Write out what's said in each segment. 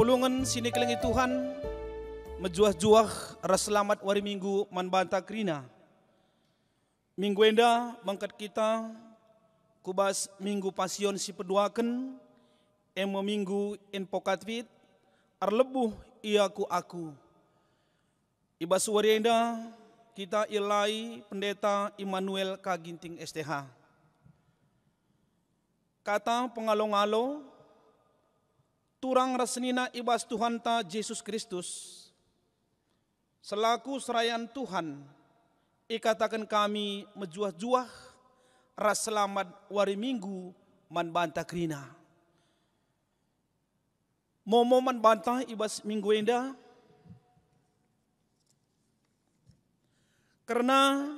Perpulungan sini kelengi Tuhan, mejuah-juah ras selamat wari minggu manbanta krina. Minggu enda mangkat kita kubas minggu pasion si peduaken, minggu en pokatvit, arlebuh iaku aku. Ibas wari enda kita ilai pendeta Immanuel Kaginting STH. Kata pengalo-ngalo, turang rasnina ibas Tuhan ta Yesus Kristus, selaku serayaan Tuhan, ikatakan kami mejuah-juah ras selamat wari minggu manbanta krina. Momo manbanta ibas minggu enda, karena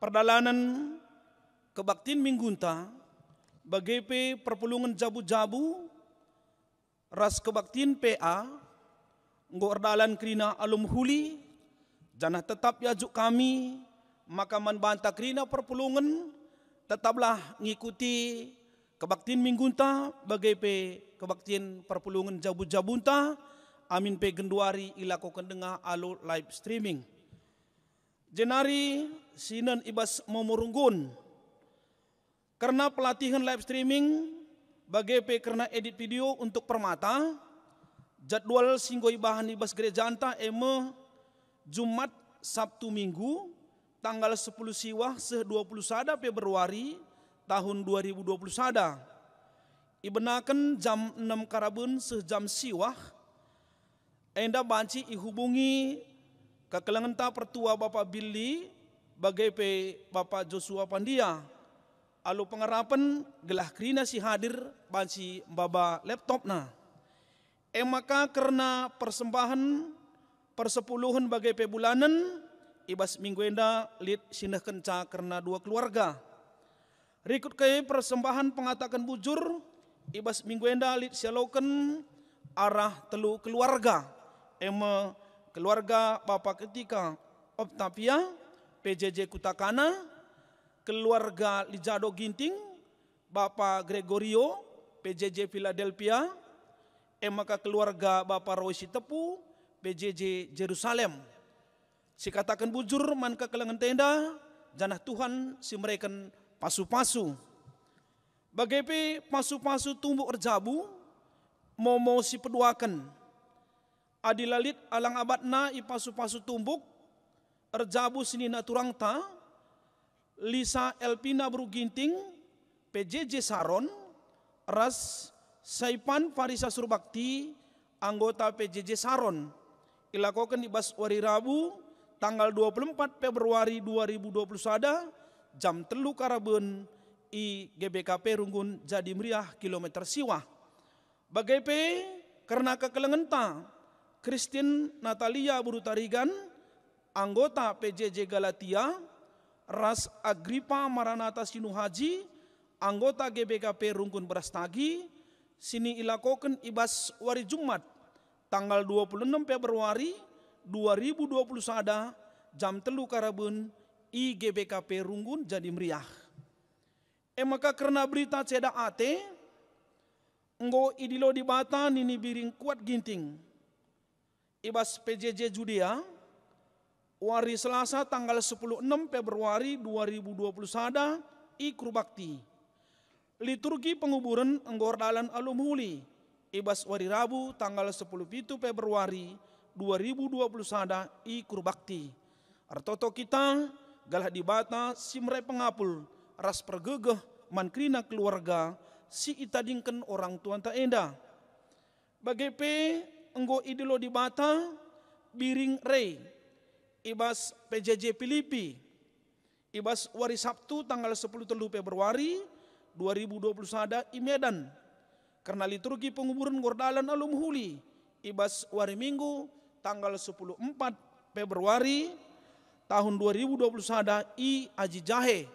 perdalanan kebaktin minggunta, bagepe perpulungan jabu-jabu, ras kebaktin PA, ngordalan krina alum huli, janah tetap yajuk kami, maka manbanta krina perpulungan, tetaplah ngikuti kebaktin minggunta, bagepe kebaktin perpulungan jabu-jabunta, amin pe genduari ilakukan dengar alu live streaming. Jenari sinan ibas momorunggun, karena pelatihan live streaming, bagepe karena edit video untuk permata, jadwal singgoi bahan ibas gereja anta Jumat, Sabtu, Minggu, tanggal 10 siwah se-21 Februari tahun 2020 sada. Ibenakan jam 6 karabun sejam siwah, enda banci ihubungi kekelangan ta pertua Bapak Billy, bagepe Bapak Joshua Pandia. Alu pengarapan gelah krina si hadir banci baba laptop na. Maka karena persembahan persepuluhan bagai pebulanan ibas minggu enda lid sinah kenca karena dua keluarga. Rikut kaya persembahan pengatakan bujur ibas minggu enda lid sialokan arah telu keluarga. Keluarga Bapak ketika Optavia PJJ Kutakana, keluarga Lijado Ginting, Bapak Gregorio, PJJ Philadelphia, maka keluarga Bapak Roysi Tepu, PJJ Jerusalem. Si katakan bujur man kekelangan tenda, janah Tuhan si mereka pasu-pasu. Bagepe pasu-pasu tumbuh erjabu, momo si peduakan. Adilalit alang abadna ipasu-pasu tumbuk, erjabu sini naturang ta, Lisa Elpina Bruginting, PJJ Saron, ras Saipan Farisa Surbakti, anggota PJJ Saron, ilakokan ibas wari Rabu, tanggal 24 Februari 2020 sada, jam 3 karabun, i GBKP Runggun Jadi Meriah kilometer siwah. Bagepe karena kekelengan ta, Christine Natalia Burutarigan, anggota PJJ Galatia, ras Agripa Maranata Sinuhaji, anggota GBKP Rungkun Brastagi, sini ilakokan ibas wari Jumat, tanggal 26 Februari 2020 sada, jam 3 karabun, i GBKP Rungkun Jadi Meriah. Maka karena berita cedak ate, enggo idilo di bata nini biring kuat ginting, ibas PJJ Judea, wari Selasa tanggal 16 Februari 2020 sada, i Krubakti. Liturgi penguburan enggordalan alumhuli, ibas wari Rabu tanggal 10 Februari 2020 sada, i Krubakti. Artoto kita galah dibata simre pengapul, ras pergegeh mankrina keluarga, si itadingkan orang tuan ta enda. Bagepe enggo idilo di bata biring rei, ibas PJJ Filipi, ibas wari Sabtu tanggal 10 Februari 2020 sada, i Medan, karena liturgi penguburan gordalan alum huli, ibas wari Minggu tanggal 14 Februari tahun 2020 sada, i Aji Jahe.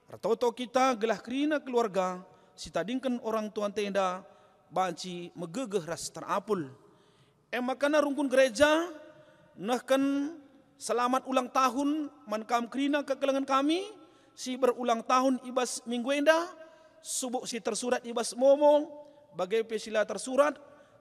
Artoto kita gelah krina keluarga, si tadingkan orang tuan tenda, banci megegeh ras terapul. Makana rungkun gereja, nahkan selamat ulang tahun mankam krina kekelangan kami, si berulang tahun ibas minggu enda, subuk si tersurat ibas momo, bagai pesila tersurat,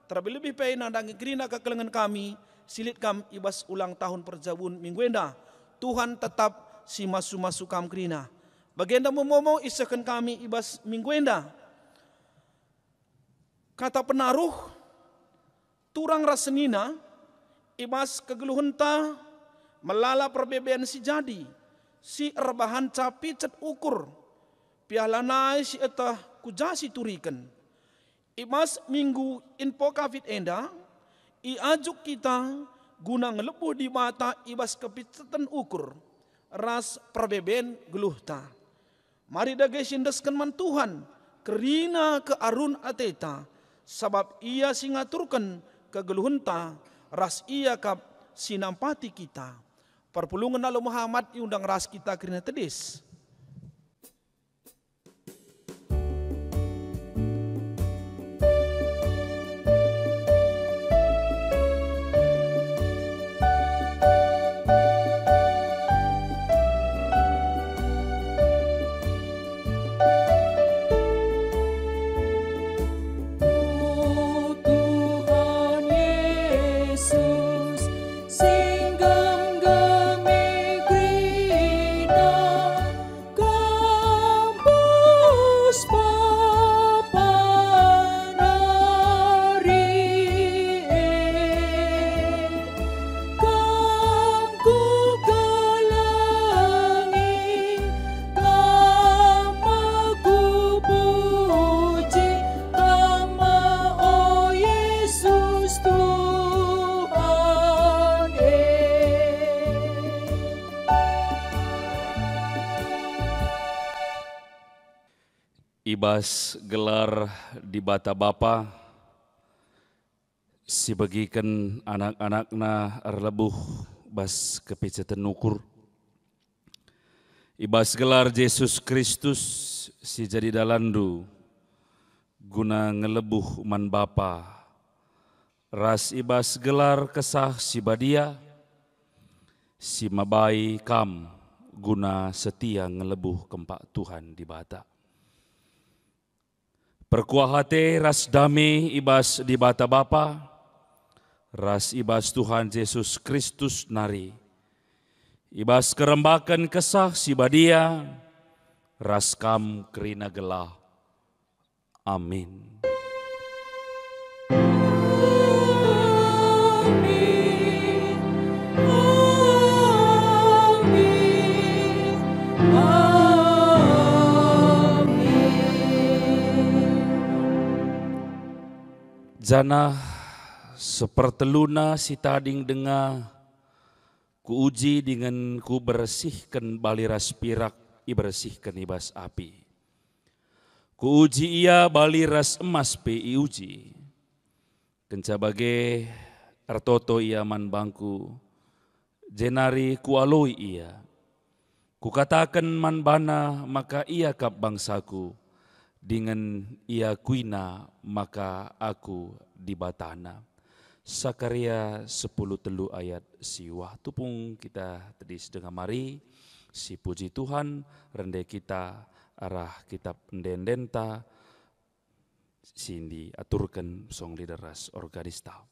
terlebih-lebih pay nandangi gerina kekelengan kami, silit kam ibas ulang tahun perjabun mingguenda. Tuhan tetap si masu-masu kam gerina. Bagenda memomo isakan kami ibas mingguenda. Kata penaruh, turang rasenina, ibas kegeluhenta, melala perbebaan si jadi, si erbahan capi cet ukur, pialanai si etah kujasi turikan. Ibas minggu info covid enda, iajuk kita guna ngelepuh di mata ibas kepicatan ukur, ras perbebaan geluhta. Mari dage sindeskan man Tuhan, kerina ke arun ateta, sabab ia singaturkan kegeluhenta, ras ia kap sinampati kita. Perpulungan lalu Muhammad iundang ras kita kerina tedis. Ibas gelar di bata bapa, si bagikan anak-anakna arlebuh bas kepicatan ukur. Ibas gelar Yesus Kristus si jadi dalandu, guna ngelebuh man bapa. Ras ibas gelar kesah si badia, si mabai kam, guna setia ngelebuh kempak Tuhan di bata. Perkuahate ras dame ibas di bata bapa, ras ibas Tuhan Yesus Kristus nari. Ibas kerembakan kesah si badia, ras kam kerina gelah. Amin. Jana seperteluna si tading denga, ku uji dengan ku bersihkan bali ras pirak, i bersihkan ibas api. Ku uji ia bali ras emas pe i uji. Kenca bage artoto ia man bangku, jenari ku aloi ia. Ku katakan man bana maka ia kap bangsaku, dengan ia kuina maka aku di batana. Sakaria 10:3 ayat siwah. Tupung kita tadi sedang mari si puji Tuhan rende kita arah kitab ndendenta sindi aturkan song lideras organista.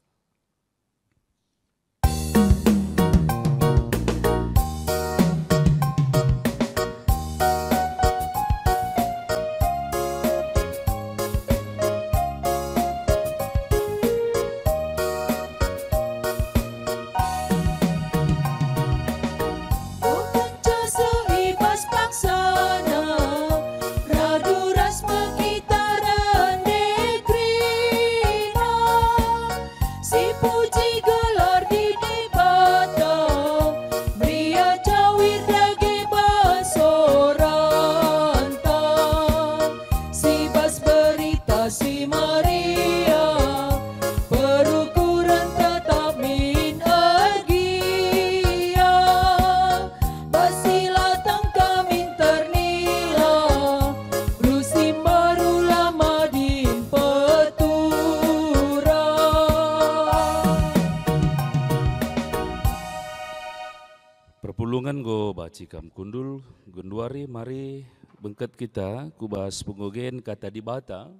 Perpulungan go bacikam kundul gunduari mari bengket kita kubas pengogen kata di bata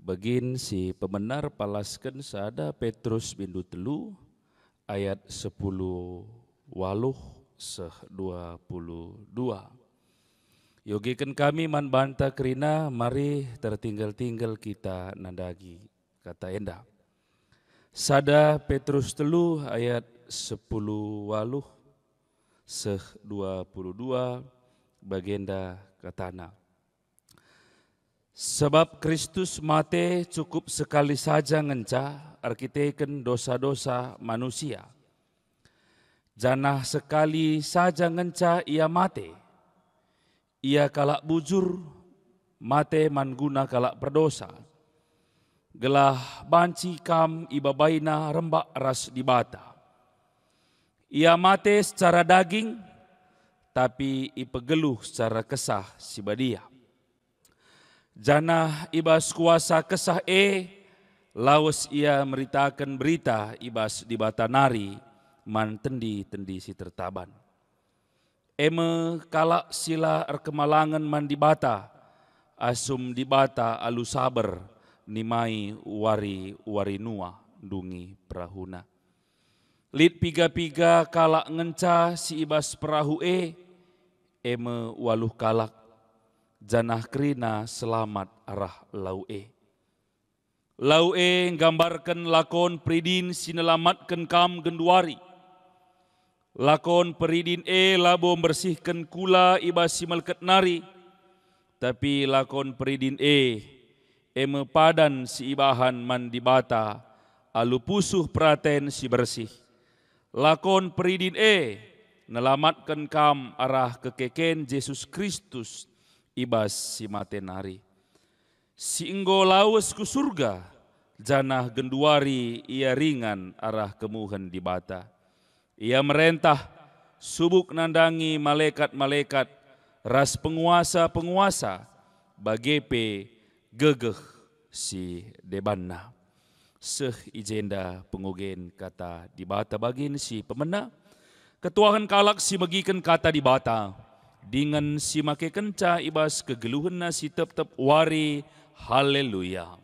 Begin si pemenar palaskan sada Petrus bindu telu ayat 10 waluh seh 22. Yogikan kami man banta kerina mari tertinggal-tinggal kita nandagi kata enda. Sada Petrus telu ayat 10 waluh seh 22 bagenda katana. Sebab Kristus mate cukup sekali saja ngenca arkiteken dosa-dosa manusia. Janah sekali saja ngenca ia mate. Ia kalak bujur mate mangguna kalak berdosa. Gelah banci kam ibabaina rembak ras dibata. Ia mate secara daging tapi ipegeluh secara kesah sibadia. Janah ibas kuasa kesah lawas ia meritakan berita ibas di bata nari man tendi si tertaban. Eme kalak sila erkemalangan man di bata asum di bata alu saber nimai wari nua dungi perahuna. Lid piga-piga kalak ngenca si ibas perahu eme waluh kalak janah kerina selamat arah lau Lau nggambarkan lakon peridin sinelamatkan kam genduari. Lakon peridin labo membersihkan kula ibas si melket nari. Tapi lakon peridin eme padan si ibahan man dibata alu pusuh praten si bersih. Lakon peridin nelamatkan kam arah kekeken Yesus Kristus ibas si matenari. Si enggo lawas ku surga, janah genduari ia ringan arah kemuhan di bata. Ia merentah, subuk nandangi malaikat-malaikat, ras penguasa-penguasa, bagepe gegeh si debanna. Seh ijenda pengogen kata di bata bagin si pemena, ketuahan kalak si bagikan kata di bata. Dengan si make kenca ibas kegeluhan si tep-tep wari. Haleluya.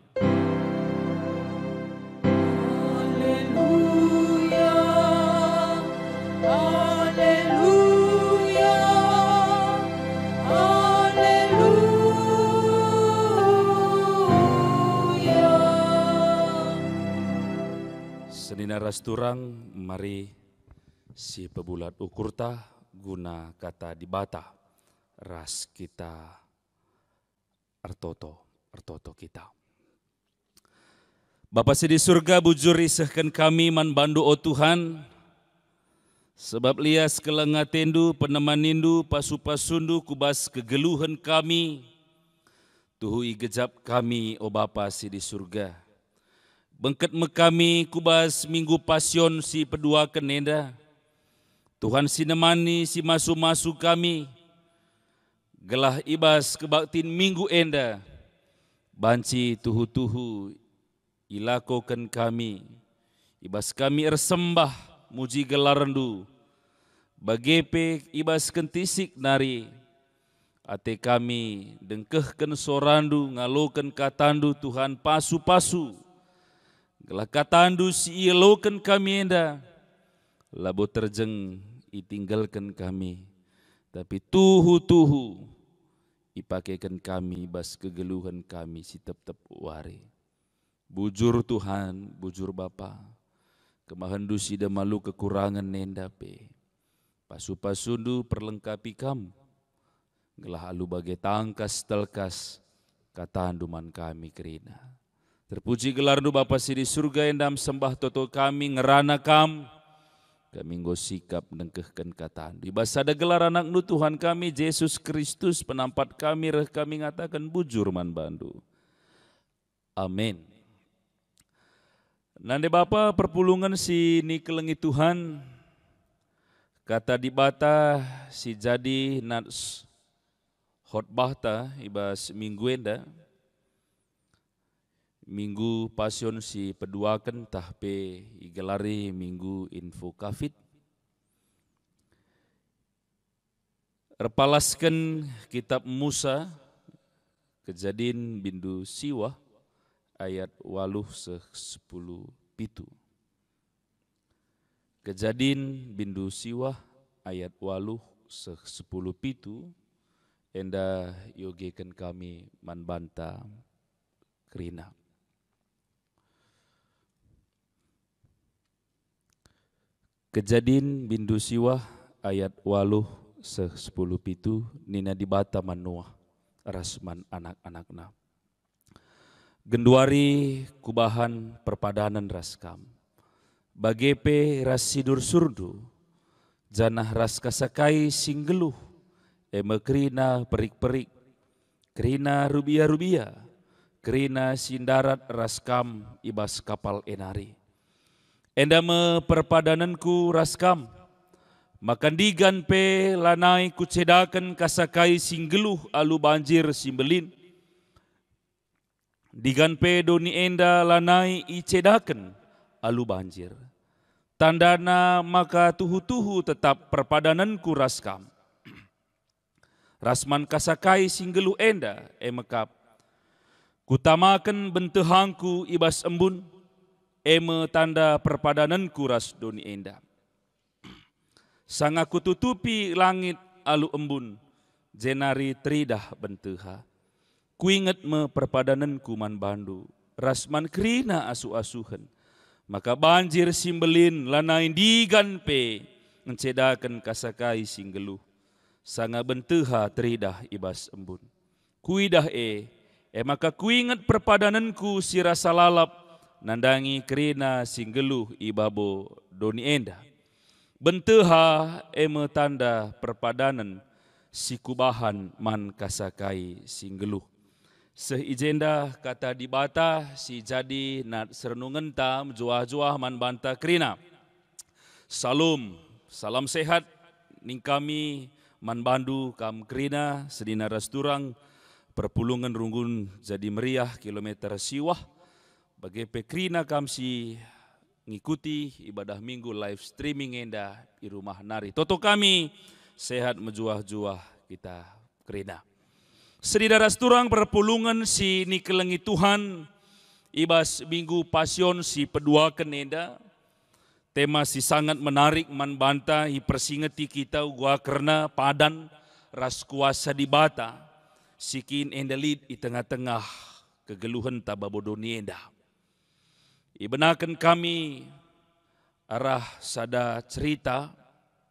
Haleluya. Haleluya. Haleluya. Senina rasturang mari si pebulat ukurta guna kata di bata ras kita artoto kita. Bapa di surga bujur risahkan kami man bandu o Tuhan, sebab lias kelenga tendu penemanindu pasu-pasundu kubas kegeluhan kami, tuhui gejap kami o Bapa di surga. Bengket me kami kubas minggu pasion si pedua kenenda, Tuhan sinemani si masu-masu kami, gelah ibas kebaktin minggu enda, banci tuhu-tuhu ilakokan kami, ibas kami ersembah muji gelarandu, bagepe ibas kentisik nari, ate kami dengkehkan sorandu ngalokan katandu Tuhan pasu-pasu, gelah katandu si ilokan kami enda, labo terjeng itinggalkan kami, tapi tuhu-tuhu ipakaikan kami bas kegeluhan kami si tep-tep wari. Bujur Tuhan, bujur Bapa, kemahandu si malu kekurangan nenda pe. Pasu-pasundu perlengkapi kamu, gelah alu bagai tangkas telkas kata anduman kami kerina. Terpuji gelarnu Bapa si di surga endam sembah toto kami ngerana kam, kami nggo sikap nengkehkan kata andu. Ibas ada gelar anak nu Tuhan kami Yesus Kristus penampat kami reh kami ngatakan bujur man bandu. Amin. Nande Bapa perpulungan si nikelengi Tuhan, kata di bata si jadi nats khotbah ta ibas minggu enda, minggu pasion si peduakan tahpe igelari minggu info kafit. Repalaskan kitab Musa, kejadian bindu siwah ayat 8-10 pitu. Kejadin bindu siwah ayat 8-10 pitu. Enda yogekan kami manbanta kerina. Kejadin bindu siwah ayat 8-10 pitu. Nina dibata manuah rasman anak-anakna. Genduari kubahan perpadanan raskam. Bagepe ras sidur surdu. Janah ras kasakai singgeluh. Eme kerina perik-perik. Kerina rubia-rubia. Kerina sindarat raskam ibas kapal enari. Enda me perpadananku raskam. Makan digan pe lanai kucedakan kasakai singgeluh alu banjir simbelin. Digan pe doni enda lanai icedakan alu banjir. Tandana maka tuhu-tuhu tetap perpadananku raskam. Rasman kasakai singgeluh enda emekap. Kutamakan bentehangku ibas embun. Eme tanda perpadananku ras doni enda. Sang aku tutupi langit alu embun. Jenari tridah benteha. Kuingat me perpadananku man bandu. Rasman kerina asu-asuhan. Maka banjir simbelin lanain digan pe. Ncedakan kasakai singgeluh. Sanga benteha tridah ibas embun. Kuidah maka kuingat perpadananku si rasa lalap. Nandangi kerina singgeluh ibabo doni enda. Benteha eme tanda perpadanan si kubahan man kasakai singgeluh. Seijenda kata dibata si jadi nat serenungan tam juah-juah man banta kerina. Salam sehat ning kami man bandu kam kerina sedina rasturang perpulungan runggun jadi meriah kilometer siwah. Bagi pekrina kam si ngikuti ibadah minggu live streaming enda di rumah nari. Toto kami sehat menjuah-juah kita kerina. Sedina rasturang perpulungan si nikelengi Tuhan ibas minggu pasion si peduakan enda. Tema si sangat menarik man banta i persingeti kita gua karena padan ras kuasa di bata. Sikin enda lid i tengah-tengah kegeluhan tababodoni enda. Ibenakan kami arah sada cerita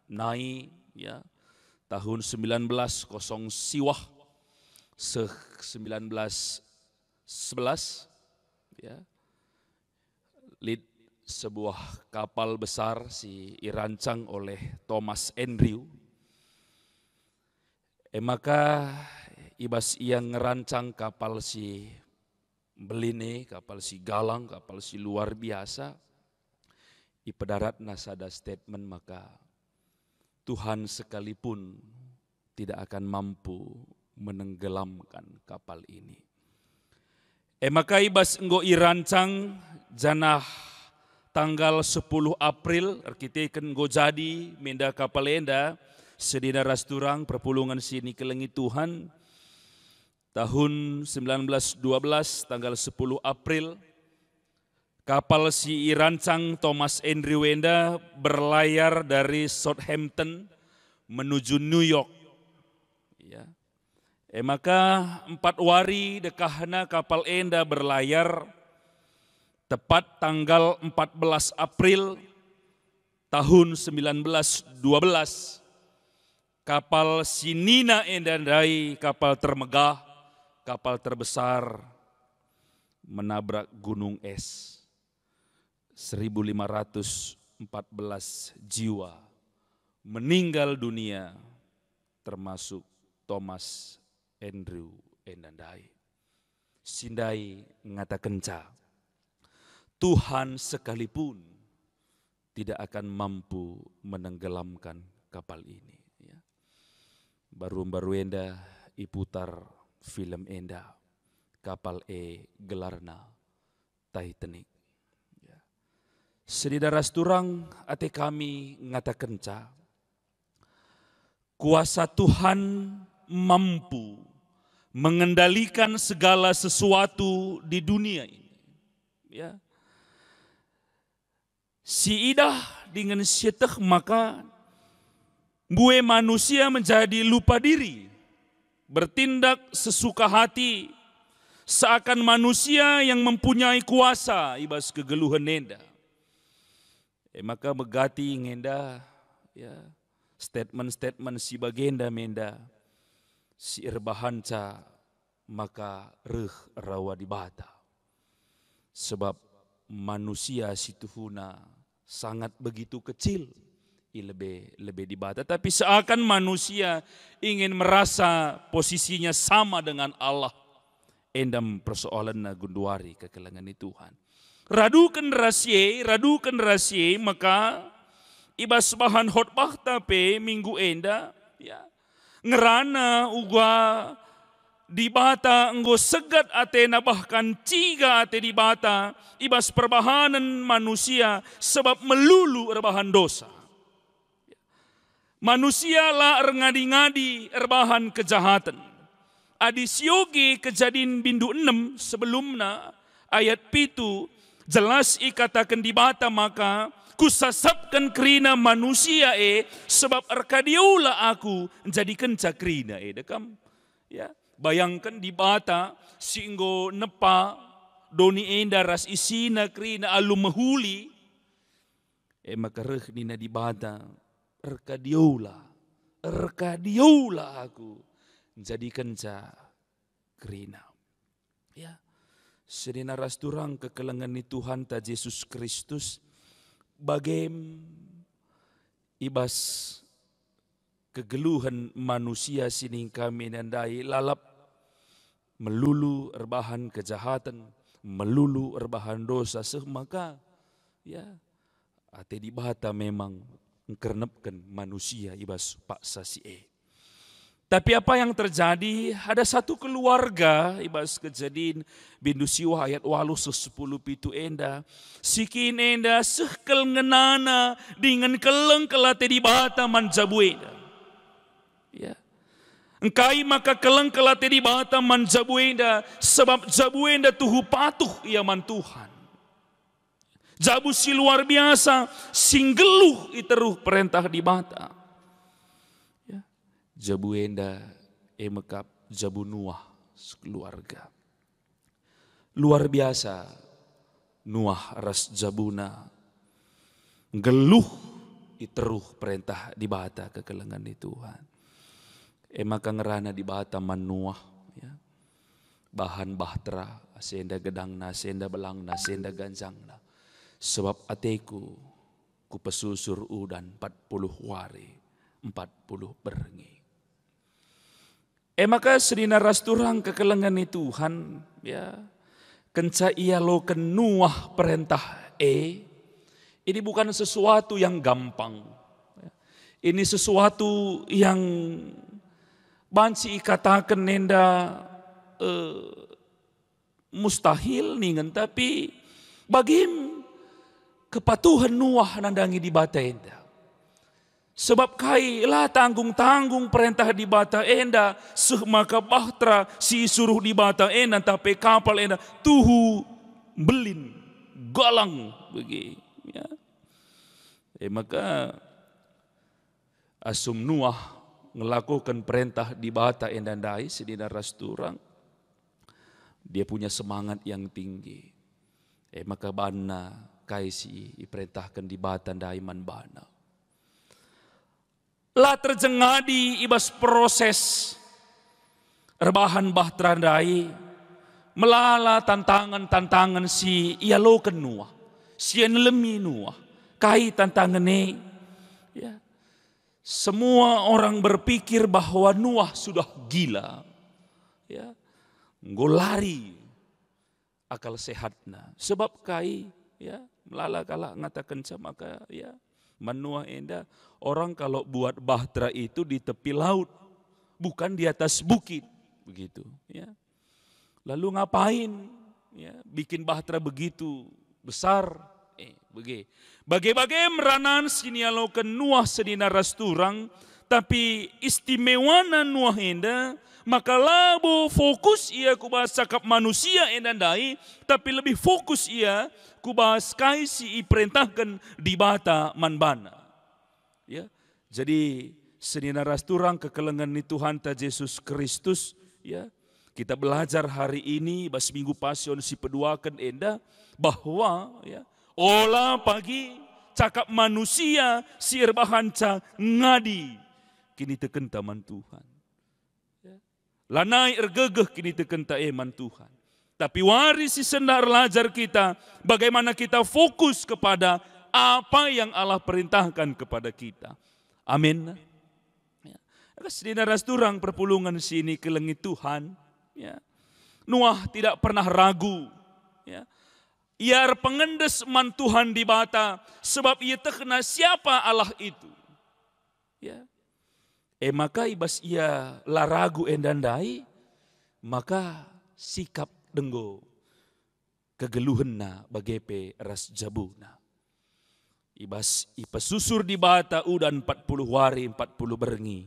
nai ya tahun 1900 siwah 1911 ya lid sebuah kapal besar si dirancang oleh Thomas Andrew. Maka ibas yang ngerancang kapal si beline, kapal si galang, kapal si luar biasa. Ipedarat nasada statement maka Tuhan sekalipun tidak akan mampu menenggelamkan kapal ini. Maka ibas enggo irancang janah tanggal 10 April kita enggo jadi menda kapal enda sedina rasturang perpulungan sini kelengi Tuhan. Tahun 1912 tanggal 10 April kapal si irancang Thomas Andrew enda berlayar dari Southampton menuju New York. Ya. Maka 4 wari dekahna kapal enda berlayar tepat tanggal 14 April tahun 1912 kapal si Nina enda dari kapal termegah kapal terbesar menabrak gunung es. 1.514 jiwa meninggal dunia termasuk Thomas Andrew Endandai. Sindai ngatakenca Tuhan sekalipun tidak akan mampu menenggelamkan kapal ini. Baru-baru enda iputar film enda kapal gelarna Titanic. Sedina rasturang ate kami ngatakenca kuasa Tuhan mampu mengendalikan segala sesuatu di dunia ini. Ya. Si idah dengan syeteh maka bue manusia menjadi lupa diri, bertindak sesuka hati, seakan manusia yang mempunyai kuasa ibas kegeluhan nenda. Maka megati ngenda ya statement-statement si bagenda menda si erbahanca maka reh rawa di bata. Sebab manusia situhuna sangat begitu kecil lebih di bata. Tapi seakan manusia ingin merasa posisinya sama dengan Allah. Endam persoalan na gunduari kekelangan Tuhan. Radukan rahasia maka ibas bahan khotbah tape minggu enda ya ngerana uga di bata enggo segat atena bahkan ciga ate di bata ibas perbahanan manusia sebab melulu erbahan dosa. Manusia lah ngadi-ngadi erbahan kejahatan. Adi siogi kejadian bindu 6 sebelumna ayat pitu jelas ikatakan di bata maka kusasapkan kerina manusia sebab arkadiula aku jadikan cakrina dekam ya bayangkan di bata singgo nepa doni enda ras isina kerina alu mahuli maka reh nina di bata arkadiula aku jadikan cakrina ya. Sedina rasturang kekelangan ni Tuhan ta Yesus Kristus bagem ibas kegeluhan manusia sining kami nandai lalap melulu erbahan kejahatan, melulu erbahan dosa maka ya ate di bata memang ngkernepkan manusia ibas paksa si Tapi apa yang terjadi? Ada satu keluarga, ibas kejadian bindu siwa ayat 8-10 pitu enda. Sikin enda sehkel ngenana dengan keleng kelate di bata manjabu enda. Ya. Engkai maka keleng kelate di bata manjabu enda sebab jabu enda tuhu patuh ia man Tuhan. Jabu si luar biasa singgeluh iteruh perintah di bata. Jabu enda emekap jabu Nuah keluarga. Luar biasa Nuah ras jabuna geluh iteruh perintah di bata kekelengan di Tuhan. Emaka ngerana di bata man Nuah ya. Bahan bahtera asenda gedangna, asenda belangna, asenda ganjangna. Sebab ateku ku pesusur udan 40 wari 40 berengi. Maka sedina rasturang kekelengan ni Tuhan ya kenca ia lo kenuah perintah ini bukan sesuatu yang gampang. Ini sesuatu yang banci katakan nenda mustahil ningan tapi bagim kepatuhan Nuah nandangi di bata enda. Sebab kai lah tanggung-tanggung perintah di bata enda maka bahtera si suruh di bata enda tapi kapal enda tuhu belin galang begi ya. Maka asum Nuah melakukan perintah di bata enda dai sedina rasturang dia punya semangat yang tinggi. Maka bana kai si diperintahkan di bata dai man bana. Lah terjengadi ibas proses rebahan bahtera dai melala tantangan si ia loken Nuah si nelemi Nuah kai tantangan ya semua orang berpikir bahwa Nuah sudah gila ya ngolari akal sehatna sebab kai ya melala kala ngatakan sama ka ya Nuah enda orang kalau buat bahtera itu di tepi laut bukan di atas bukit begitu ya. Lalu ngapain ya bikin bahtera begitu besar bagai-bagai meranan sinialokan Nuah sedina rasturang tapi istimewana Nuah enda Maka labo fokus ia ku bahas cakap manusia endandai, tapi lebih fokus ia ku bahas kaisi perintahkan di bata manbana. Ya, jadi senina rasturang kekelengan ni Tuhan ta Yesus Kristus, ya. Kita belajar hari ini bas minggu pasion si peduakan enda bahwa ya olah pagi cakap manusia si erbahanca ngadi kini teken taman Tuhan. Ya. Lanai ergegeh kini teken ta eman Tuhan. Tapi waris si sendar lajar kita bagaimana kita fokus kepada apa yang Allah perintahkan kepada kita. Amin. Ya. Sedina rasturang perpulungan sini kelengi Tuhan. Ya. Nuah tidak pernah ragu. Ya. Ia pengendes man Tuhan di bata sebab ia terkena siapa Allah itu. Ya. Maka ibas ia la ragu endandai, maka sikap denggo kegeluhenna bagepe ras jabuna. Ibas susur di bata udan 40 hari 40 berengi.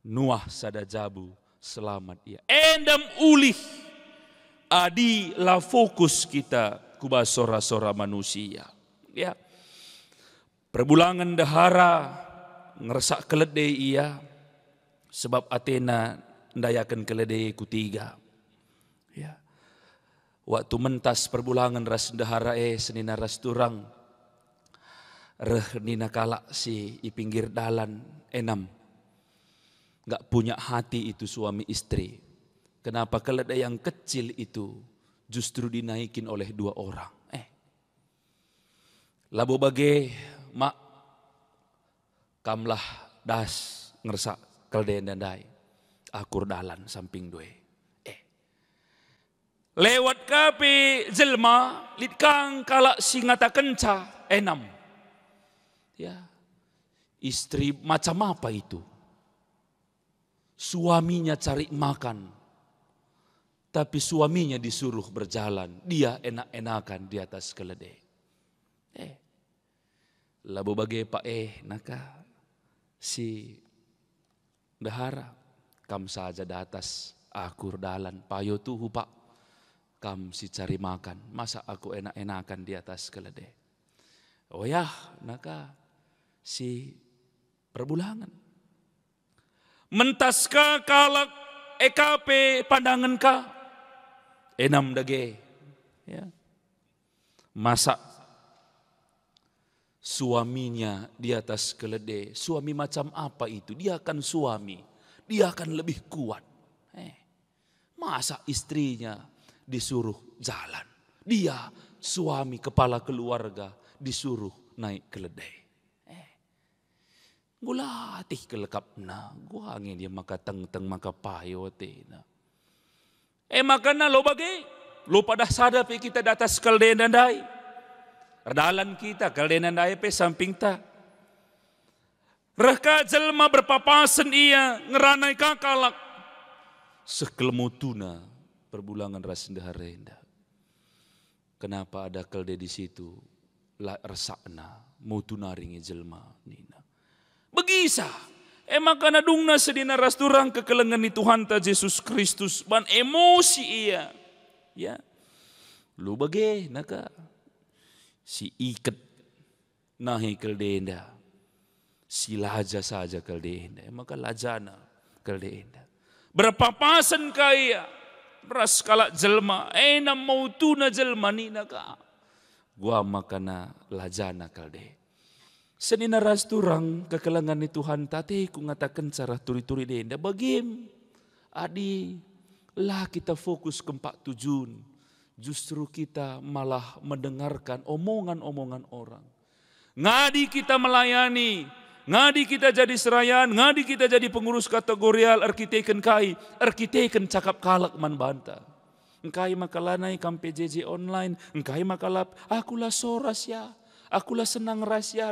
Nuah sada jabu selamat ia. Endam ulih adi la fokus kita kuba sora-sora manusia. Ya. Perbulangan dahara ngeresak keledai ia sebab Athena ndayakan keledai kutiga. Ya. Waktu mentas perbulangan ras dahara senina ras turang reh nina kalak si i pinggir dalan enam. Gak punya hati itu suami istri. Kenapa keledai yang kecil itu justru dinaikin oleh 2 orang. Labo bage mak kamlah das ngersak keledai dandai akur dalan samping due. Lewat kape jelma litkang kalak singata kenca enam. Ya. Istri macam apa itu? Suaminya cari makan, tapi suaminya disuruh berjalan. Dia enak-enakan di atas keledai. Labo bagai pak naka si dahara kam saja di atas akur dalan payo tuh pak kam si cari makan. Masa aku enak-enakan di atas keledai? Oh ya, naka si perbulangan. Mentaska kalak EKP pandangan ka enam dage ya. Masa suaminya di atas keledai, suami macam apa itu? Dia akan suami, dia akan lebih kuat. Masa istrinya disuruh jalan, dia suami kepala keluarga disuruh naik keledai. Gula tih kelekap na, gua angin dia maka teng maka payo na. Maka na lo bagi, lo pada sadar pe kita di atas keledai dandai, dalan kita keledai dandai pe samping ta. Reka jelma berpapasan ia ngeranai kakalak, sekelmutuna perbulangan rasendaharenda. Kenapa ada keledai di situ? La resakna, mutu naringi jelma nina. Begisa, maka nadungna sedina rasturang kekelengan ni Tuhan ta Yesus Kristus ban emosi ia, ya, lu bage naka si iket nahi keldenda, si laja saja keldenda, maka lajana keldenda. Berpapasan kaya, beras kalak jelma, enam mau tuna jelma ni naka, gua makana lajana keldenda. Senina rasturang kekelangan ni Tuhan tate ku ngatakan cara turi-turi denda bagim adi lah kita fokus ke 4 tujuan, justru kita malah mendengarkan omongan-omongan orang. Ngadi kita melayani, ngadi kita jadi serayan, ngadi kita jadi pengurus kategorial arkiteken kai, arkiteken cakap kalak man banta. Engkai makalanai kam PJJ online, engkai makalap akulah soras ya. Akulah senang rahasia.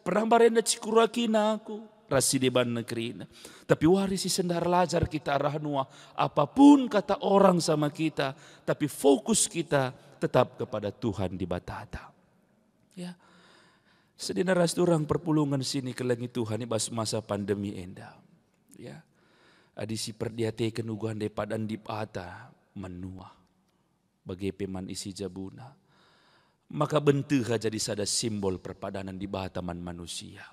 Pernah barenda cikurakina aku. Rasi deban negeri. Tapi warisi sendar lajar kita arah Nuah. Apapun kata orang sama kita. Tapi fokus kita tetap kepada Tuhan di batata. Ya. Sedina rasturang perpulungan sini ke langit Tuhan ini masa pandemi enda. Ya. adi si perdiateken uguhan depadan di bata menua bagi peman isi jabuna. Maka bentuh jadi sada simbol perpadanan di bata man manusia.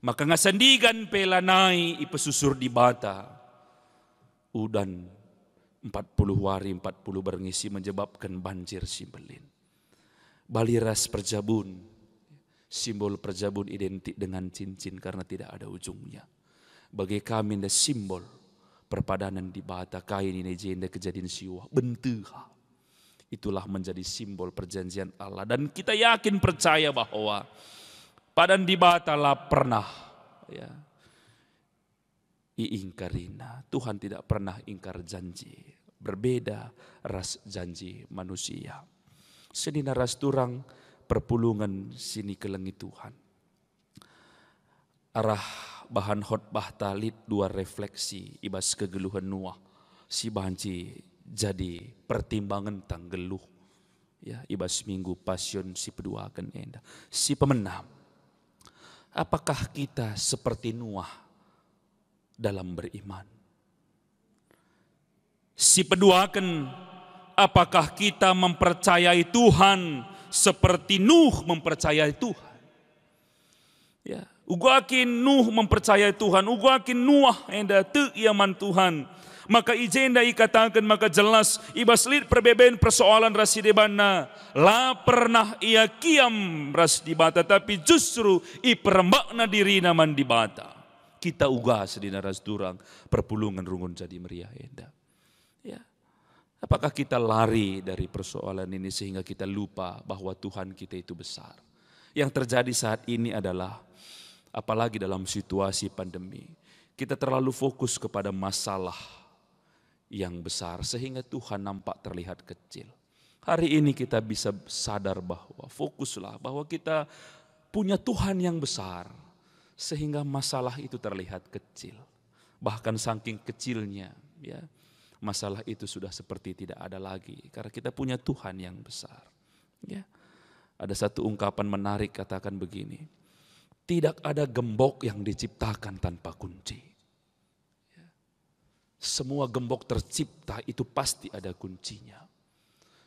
Maka ngasandigan pelanai ipesusur di bata. Udan 40 hari 40 berngisi menyebabkan banjir Simbelin. Baliras perjabun, simbol perjabun identik dengan cincin karena tidak ada ujungnya. Bagi kami ada simbol perpadanan di bata kain ini jenda kejadian siwa bentuha. Itulah menjadi simbol perjanjian Allah. Dan kita yakin percaya bahwa padan di bata lah pernah ya, iingkarina. Tuhan tidak pernah ingkar janji. Berbeda ras janji manusia. Sedina ras turang perpulungan sini kelengi Tuhan. Arah bahan khotbah talit dua refleksi ibas kegeluhan Nuah. Si banci jadi pertimbangan tanggeluh. Ya, ibas minggu passion si pedua akan enda. Si pemenam. Apakah kita seperti Nuah dalam beriman? Si peduakan, apakah kita mempercayai Tuhan seperti Nuh mempercayai Tuhan? Ya, ugakin Nuh mempercayai Tuhan, ugakin Nuah enda te iaman Tuhan. Maka ijenda ikatakan maka jelas ibas lid perbeben persoalan ras di bana la pernah ia kiam ras di bata tapi justru i perembakna diri naman di bata. Kita uga sedina ras durang perpulungan rungun jadi meriah enda. Ya. Apakah kita lari dari persoalan ini sehingga kita lupa bahwa Tuhan kita itu besar? Yang terjadi saat ini adalah apalagi dalam situasi pandemi, kita terlalu fokus kepada masalah yang besar sehingga Tuhan nampak terlihat kecil. Hari ini kita bisa sadar bahwa fokuslah bahwa kita punya Tuhan yang besar sehingga masalah itu terlihat kecil. Bahkan saking kecilnya ya, masalah itu sudah seperti tidak ada lagi karena kita punya Tuhan yang besar. Ya. Ada satu ungkapan menarik katakan begini. Tidak ada gembok yang diciptakan tanpa kunci. Semua gembok tercipta itu pasti ada kuncinya.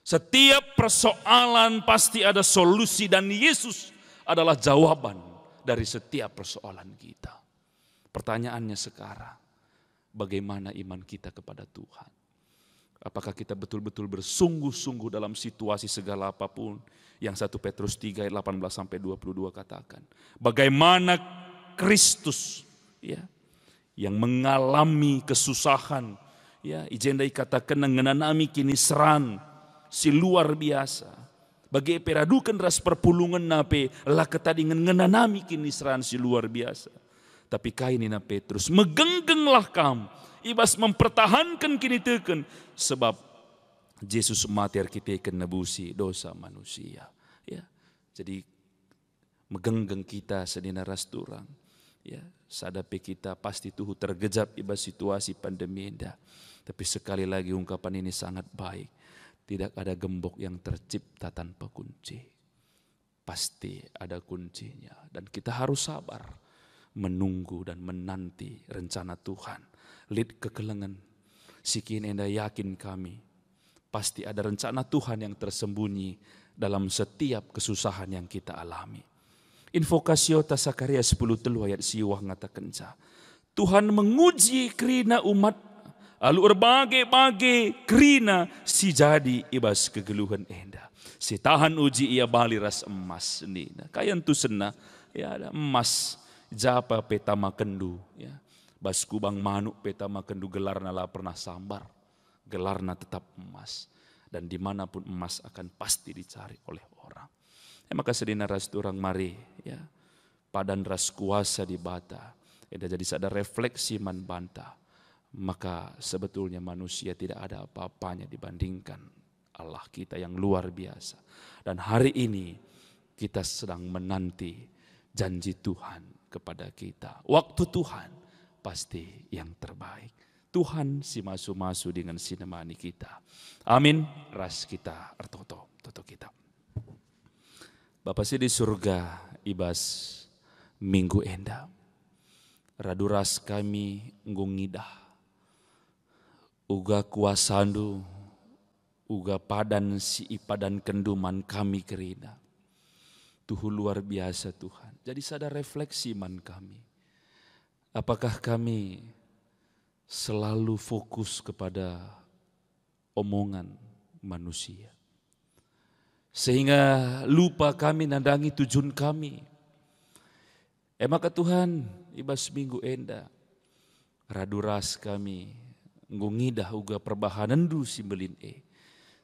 Setiap persoalan pasti ada solusi dan Yesus adalah jawaban dari setiap persoalan kita. Pertanyaannya sekarang, bagaimana iman kita kepada Tuhan? Apakah kita betul-betul bersungguh-sungguh dalam situasi segala apapun yang 1 Petrus 3 ayat 18-22 katakan. Bagaimana Kristus ya, yang mengalami kesusahan, ya ijenda ikatakan ngenanami kini seran si luar biasa. Bagi peradukan ras perpulungan nape lah ketadingan ngenanami kini seran si luar biasa. Tapi kainina Petrus megenggenglah kam, ibas mempertahankan kini teken sebab Yesus mati kita akan nebusi dosa manusia. Ya, jadi megenggeng kita sedina ras turang. Ya, sadapi kita pasti tuh tergejap ibas situasi pandemi indah. Tapi sekali lagi ungkapan ini sangat baik. Tidak ada gembok yang tercipta tanpa kunci. Pasti ada kuncinya. Dan kita harus sabar menunggu dan menanti rencana Tuhan. Lid kekelengan. Sikin enda yakin kami. Pasti ada rencana Tuhan yang tersembunyi dalam setiap kesusahan yang kita alami. Invokasio ta Sakaria 10 telu ayat siwah ngatakan ca. Tuhan menguji kerina umat lalu berbagai-bagai kerina si jadi ibas kegeluhan enda. Si tahan uji ia bali ras emas nina. Kayan tu sena ya ada emas japa peta makendu ya. Bas kubang manuk peta makendu gelarna lah pernah sambar. Gelarna tetap emas dan dimanapun emas akan pasti dicari oleh orang. Maka sedina ras turang mari ya padan ras kuasa di bata. Eda jadi sadar refleksi man banta. Maka sebetulnya manusia tidak ada apa-apanya dibandingkan Allah kita yang luar biasa. Dan hari ini kita sedang menanti janji Tuhan kepada kita. Waktu Tuhan pasti yang terbaik. Tuhan si masu-masu dengan sinemani kita. Amin. Ras kita artoto kita. Bapa si di surga ibas minggu enda. Raduras kami ngungidah uga kuasandu, uga padan si ipadan kenduman kami kerina. Tuhu luar biasa Tuhan. Jadi sadar refleksi man kami. Apakah kami selalu fokus kepada omongan manusia, sehingga lupa kami nandangi tujuan kami. Maka Tuhan ibas minggu enda raduras kami ngungidah uga perbahanan du si belin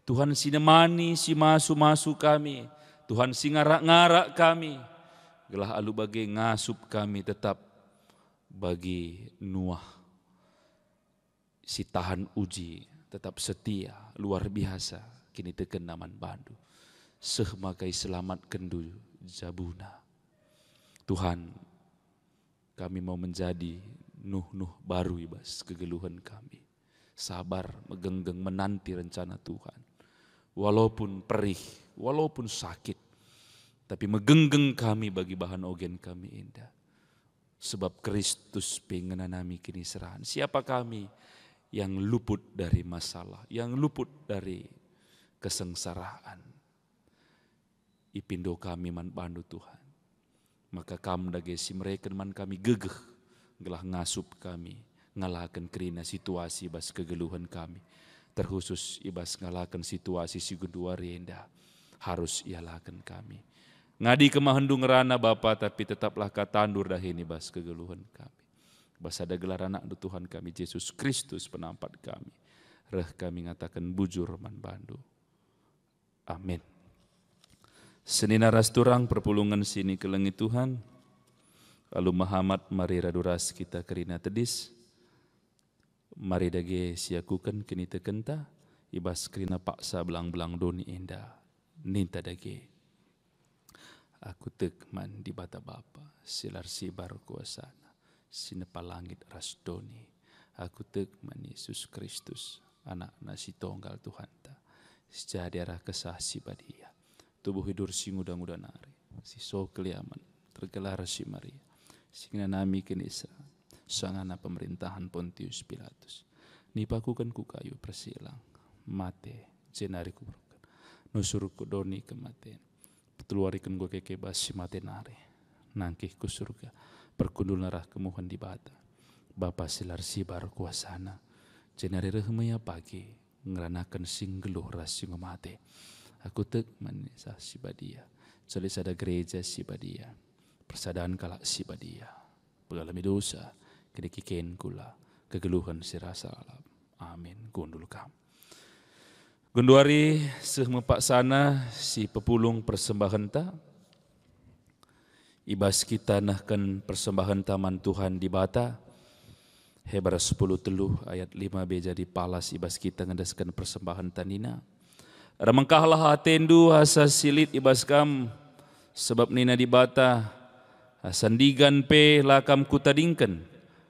Tuhan sinemani si masu kami, Tuhan si ngarak kami, gelah alu bagi ngasup kami tetap bagi nuah si tahan uji, tetap setia, luar biasa, kini teken naman bandu. Sehmakai selamat kendu jabuna. Tuhan, kami mau menjadi nuh baru ibas kegeluhan kami. Sabar, megenggeng menanti rencana Tuhan. Walaupun perih, walaupun sakit, tapi megenggeng kami bagi bahan ogen kami indah. Sebab Kristus pengenanami kini serahan. Siapa kami yang luput dari masalah, yang luput dari kesengsaraan. Ipindo kami man bandu Tuhan. Maka kam dagesi mereka man kami gegeh, gelah ngasup kami, ngalahkan kerina situasi bas kegeluhan kami. Terkhusus ibas ngalahkan situasi si kedua renda, harus ialahkan kami. Ngadi kemahendung rana Bapa, tapi tetaplah katandur dahini bas kegeluhan kami. Bas ada gelar anak Tuhan kami, Yesus Kristus penampat kami. Reh kami ngatakan bujur man bandu. Amin. Senina rasturang perpulungan sini kelengi Tuhan. Lalu Muhammad mari raduras kita kerina tedis. Mari dage siakukan kini tekenta. Ibas kerina paksa belang-belang doni indah. Ninta dage. Aku tekman di bata Bapa, silar sibar kuasana, sinepa langit rasdoni. Aku tekman Yesus Kristus, anak nasi tonggal Tuhan ta. Sejadiarah kesah si badia, tubuh hidur si ngudang-ngudang nari, si so keliaman, tergelar si Maria, singna nami kenisa, sangana pemerintahan Pontius Pilatus. Nipakukan ku kayu persilang, mate, jenari kubrukan, nusuruku doni kematian. Keluarikan gue kekebas si mati nare, nangkih ku surga, perkundul narah kemuhan di bata. Bapa silar sibar kuasana, jenari rehmaya pagi, ngeranakan singgeluh rasi ngomate. Aku tek manisah si badia, celis ada gereja si badia, persadaan kalak si badia, pegalami dosa, kedekiken kula, kegeluhan si rasa alam. Amin. Gundul kam. Gunduari sehmepak sana si pepulung persembahan ta. Ibas kita nahkan persembahan taman Tuhan di bata. Hebra 10 teluh ayat 5b jadi palas ibas kita ngedaskan persembahan tanina. Ramangkahlah atendu asa silit ibas kam. Sebab nina di bata. Asandigan pe lakam ku tadingkan.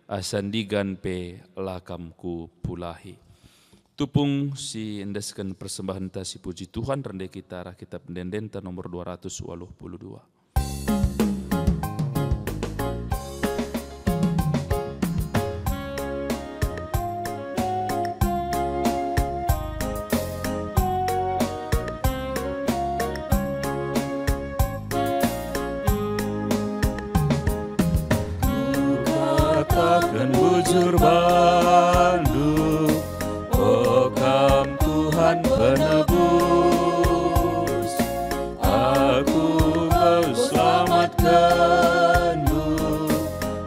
Asandigan pe lakam ku pulahi. Tupung si endaskan persembahan ta si puji Tuhan rendai kita arah kitab pendendenta nomor 282. Katakan bujur bandu, Tuhan penebus, aku kau selamatkanmu,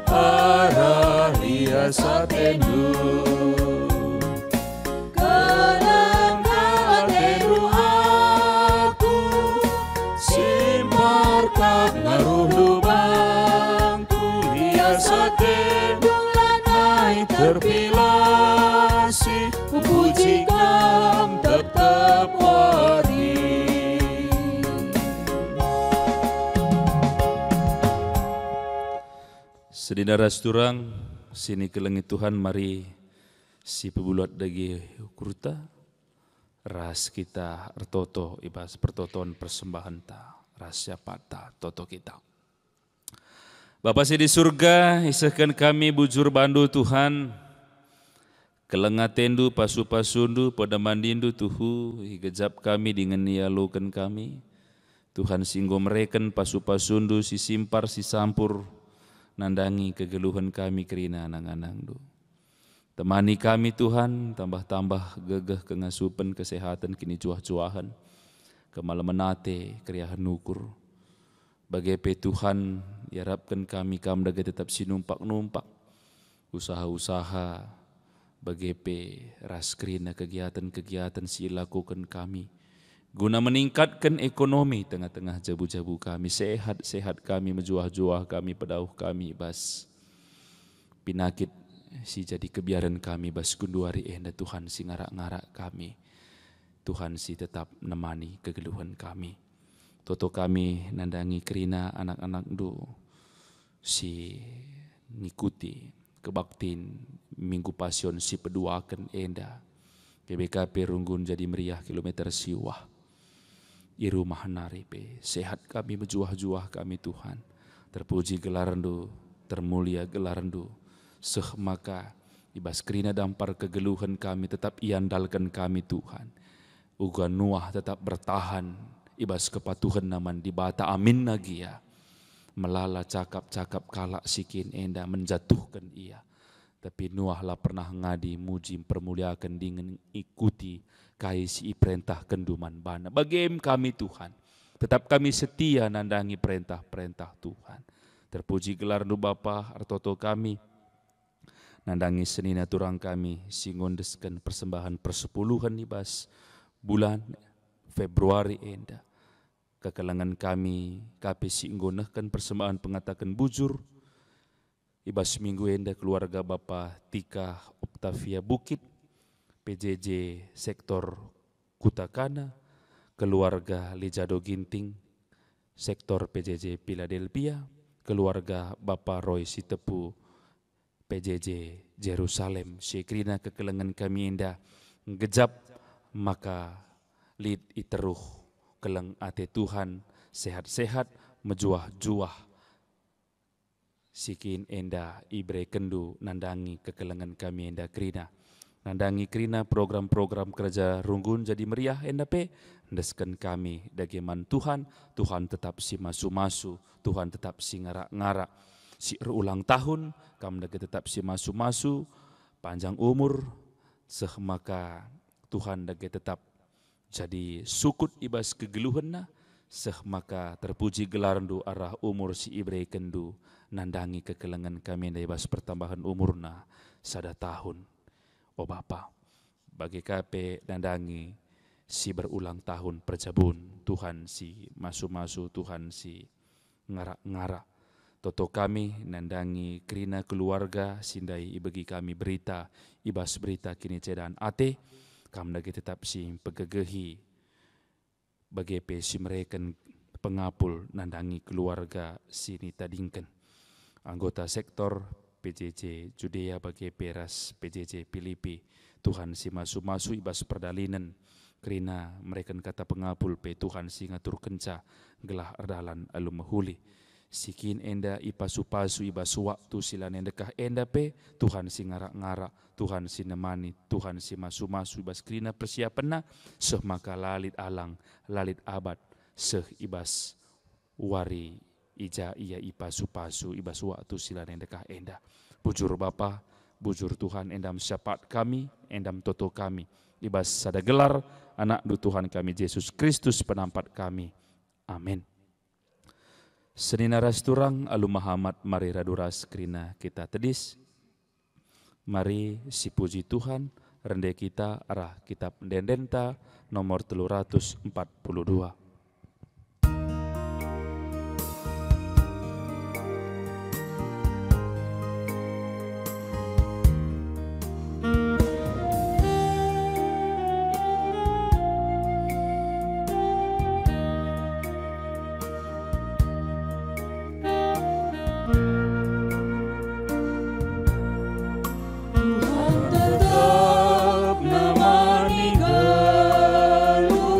arah liasa tendu. Kenangkan tendu aku, simparkan ngaruh lubangku, liasa tendu lanai terpilasi, puji kam tetap wari. Sedina rasturang sini kelengi Tuhan mari si pebulat dagi kurta ras kita ertoto ibas pertoton persembahan ta ras siapa ta toto kita. Bapa si di surga, isahkan kami bujur bandu Tuhan, Kelengatendu pasu-pasundu pada mandindu tuhu higejap kami dengan nialukan kami. Tuhan singgo mereken pasu-pasundu si simpar si sampur nandangi kegeluhan kami kerina anang-anangdu. Temani kami Tuhan, tambah-tambah gegeh kengasupan kesehatan kini cuah-cuahan. Kemalamenate kriahan nukur. Bagai Tuhan, yarapkan kami daga tetap sinumpak-numpak. Usaha-usaha, bagai raskrina kegiatan-kegiatan si lakukan kami. Guna meningkatkan ekonomi tengah-tengah jabu-jabu kami. Sehat-sehat kami, menjuah-juah kami, pedauh kami, bas. Pinakit si jadi kebiaran kami, bas kunduari enda Tuhan si ngarak-ngarak kami. Tuhan si tetap nemani kegeluhan kami. Toto kami nandangi kerina anak-anak do si ngikuti kebaktin Minggu Pasion si peduakan enda. PBKP Runggun jadi meriah kilometer siwah. Iru mahanaripe sehat kami menjuah-juah kami Tuhan. Terpuji gelarandu, termulia gelarandu. Maka ibas kerina dampar kegeluhan kami tetap iandalkan kami Tuhan. Uga Nuah tetap bertahan ibas kepatuhan naman di bata amin nagia. Melala cakap-cakap kalak sikin enda menjatuhkan ia. Tapi Nuah lah pernah ngadi muji permuliakan dengan ikuti kaisi perintah kenduman bana. Bagim kami Tuhan. Tetap kami setia nandangi perintah-perintah Tuhan. Terpuji gelarnu Bapa artoto kami. Nandangi senina turang kami singondeskan persembahan persepuluhan ibas bulan Februari enda. Kekelangan kami kape singgonahkan persembahan pengatakan bujur. Ibas minggu enda keluarga Bapa Tika Octavia Bukit, PJJ sektor Kutakana, keluarga Lijado Ginting, sektor PJJ Philadelphia, keluarga Bapa Roy Sitepu, PJJ Jerusalem. Syekrina kekelangan kami enda ngejap maka lid iteruh kelang ate Tuhan sehat-sehat menjuah-juah sikin enda ibre kendu nandangi kekelangan kami enda krina. Nandangi krina program-program kerja Runggun jadi meriah enda pe. Ndeskan kami dageman Tuhan. Tuhan tetap si masu-masu. Tuhan tetap si ngarak-ngarak. Si ulang tahun kami daga tetap si masu-masu. Panjang umur. Maka Tuhan daga tetap jadi sukut ibas kegeluhanna. Maka terpuji gelarandu arah umur si ibre kendu. Nandangi kekelangan kami enda ibas pertambahan umurna sada tahun. Oh Bapa, bagi KP nandangi si berulang tahun perjabun, Tuhan si masu-masu, Tuhan si ngarak-ngarak. Toto kami nandangi kerina keluarga, sindai ibagi kami berita, ibas berita kini cedaan ate, kami lagi tetap si pegegehi, bagi si mereka pengapul nandangi keluarga sini tadingkan. Anggota sektor PJJ Judea bagi peras PJJ Filipi. Tuhan si masu-masu ibas perdalinan. Kerina mereka kata pengapul pe Tuhan si ngatur kenca. Gelah erdalan alu mahuli. Sikin enda ipasu-pasu ibas waktu silan endekah enda pe. Tuhan si ngarak-ngarak. Tuhan si nemani. Tuhan si masu-masu ibas kerina persiapan na. Maka lalit alang. Lalit abad. Ibas wari. Ija iya ipasu-pasu ibas waktu silan endekah enda. Bujur Bapa, bujur Tuhan endam syafaat kami, endam toto kami. Ibas sada gelar anak du Tuhan kami Yesus Kristus penampat kami. Amin. Senina rasturang alu Muhammad mari raduras kerina kita tedis. Mari si puji Tuhan rende kita arah kitab Dendenta nomor 342. Tetap nemani geluhku.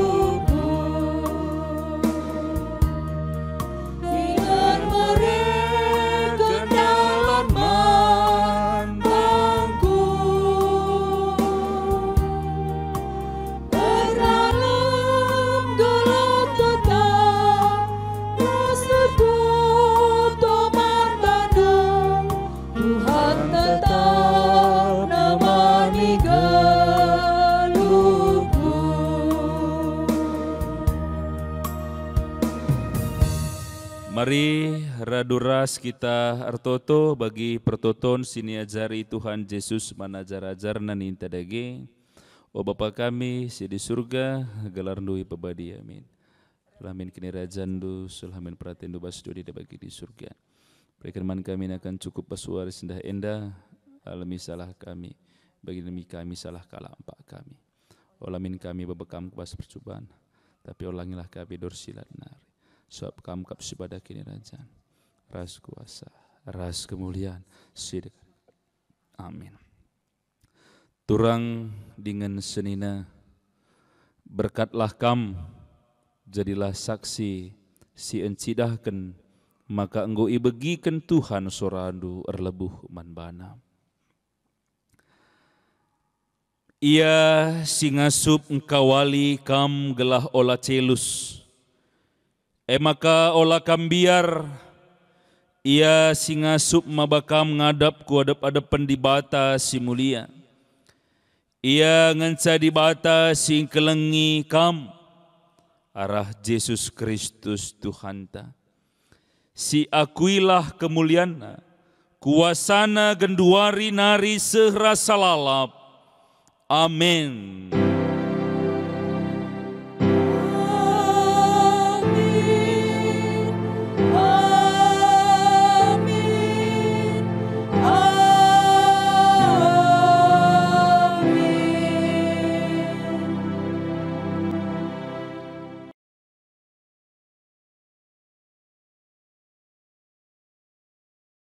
Mari raduras kita artoto bagi pertoton sini ajari Tuhan Yesus manajar-ajar naninta dage. O Bapa kami si di surga gelar ndui pebadi amin. Lamin kini rajandu sulhamin pratendu basdu di bagi di surga. Perkenan kami akan cukup pasuari sendah endah alami salah kami bagi demi kami salah kalah empak kami. Olamin kami bebekam kubas percobaan tapi ulangilah kami dorsilat nari. Sebab kamu kap sipada kini rajan, ras kuasa, ras kemuliaan, sidek. Amin. Turang dengan senina, berkatlah kam, jadilah saksi, si encidahkan, maka engkau ibegikan Tuhan sorandu erlebuh manbana. Ia singasup engkawali kam gelah olah celus, maka olah kambiar ia singasup mabakam ngadap ku adap-adapan di bata si mulia. Ia nganca di bata si kelengi kam arah Yesus Kristus Tuhanta. Si akuilah kemuliana kuasana genduari nari sehra salalap. Amin.